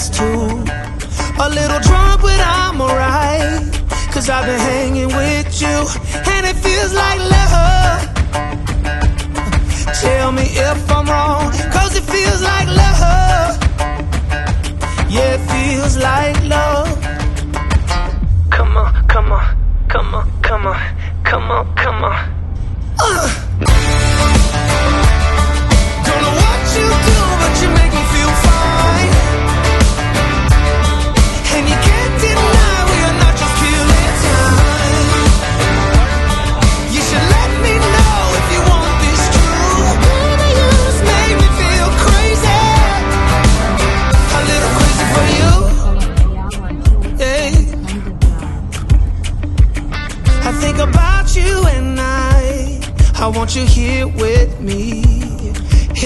glass too. A little drunk, but I'm alright, 'cause I've been hanging with you, and it feels like love. Tell me if I'm wrong, 'cause it feels like love. Yeah, it feels like love. Come on, come on, come on, come on, come on, come on. Don't know what you do, but you make me feel fine. And you can't deny we are not just killing time. You should let me know if you want this true. Baby, you just make me feel crazy. A little crazy for you. Hey. I think about you and I want you here with me.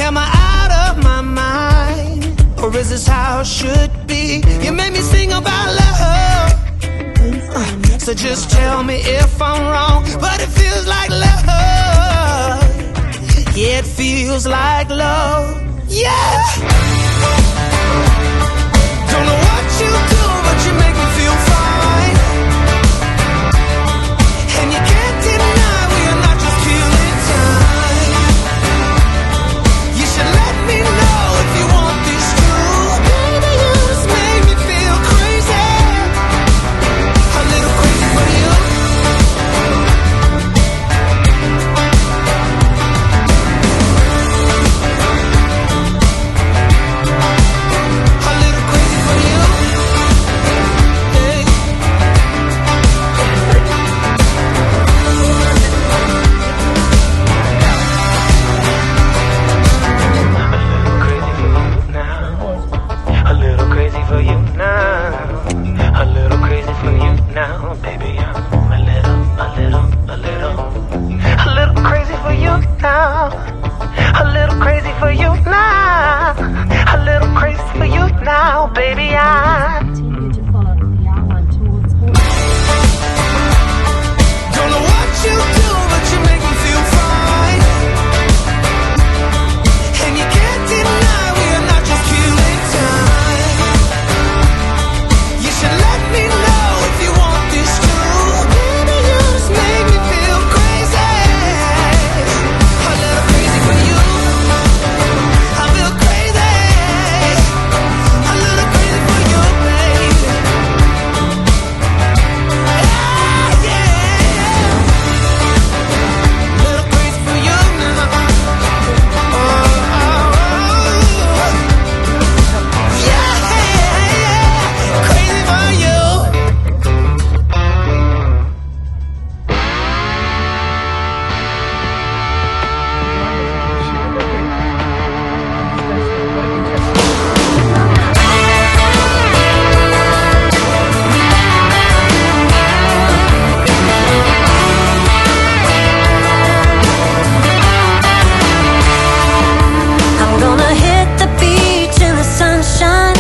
Am I out of my mind, or is this how it should be? You made me sing about love, so just tell me if I'm wrong, but it feels like love. Yeah, it feels like love. Yeah. Don't know what you do, but you make me feel fine. And you can't deny we are not just killing time. You should let me know if you want this true. Baby, you just make me feel crazy. A little crazy for you. A little crazy for you. Hey. A little crazy for you now. A little crazy for you now, baby. I'm a little crazy for you now. A little crazy for you now. A little crazy for you now, baby. Continue to follow the outline towards Don't know what you do, but you make me feel fine. And you can't deny we are not just killing time. You should let me know if you want this true. Baby, you just make me feel crazy. A little crazy for you. I feel crazy. A little crazy for you, baby. Yeah, yeah. Little crazy for you now. Oh, yeah, crazy for you. I'm gonna hit the beach in the sunshine.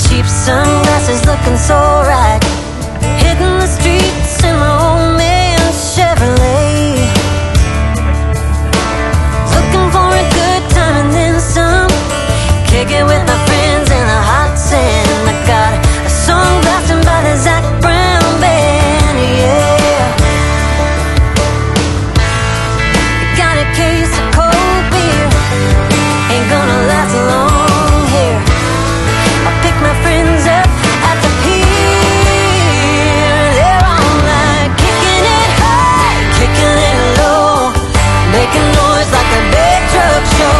Cheap sunglasses looking so right. Hitting the streets in my old man Chevrolet. Looking for a good time and then some. Kick it with my friends in the hot sand. I got a song blasting by the Zac Brown band, yeah. Got a case of cold beer. Ain't gonna last long here. I'll pick my friends up at the pier. They're all like kicking it high, kicking it low, making noise like a big truck show.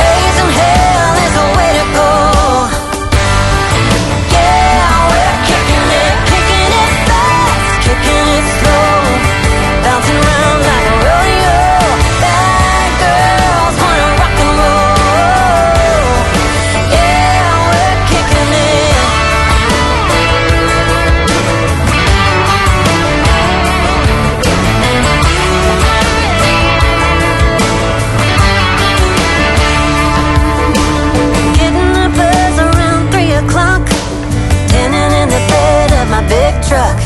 Raising hell is the way to go. Yeah, we're kicking it fast, kicking it slow, bouncing around like a rodeo. Bad girls wanna rock and roll. Yeah, we're kicking it. Getting the buzz around 3 o'clock, tanning in the bed of my big truck.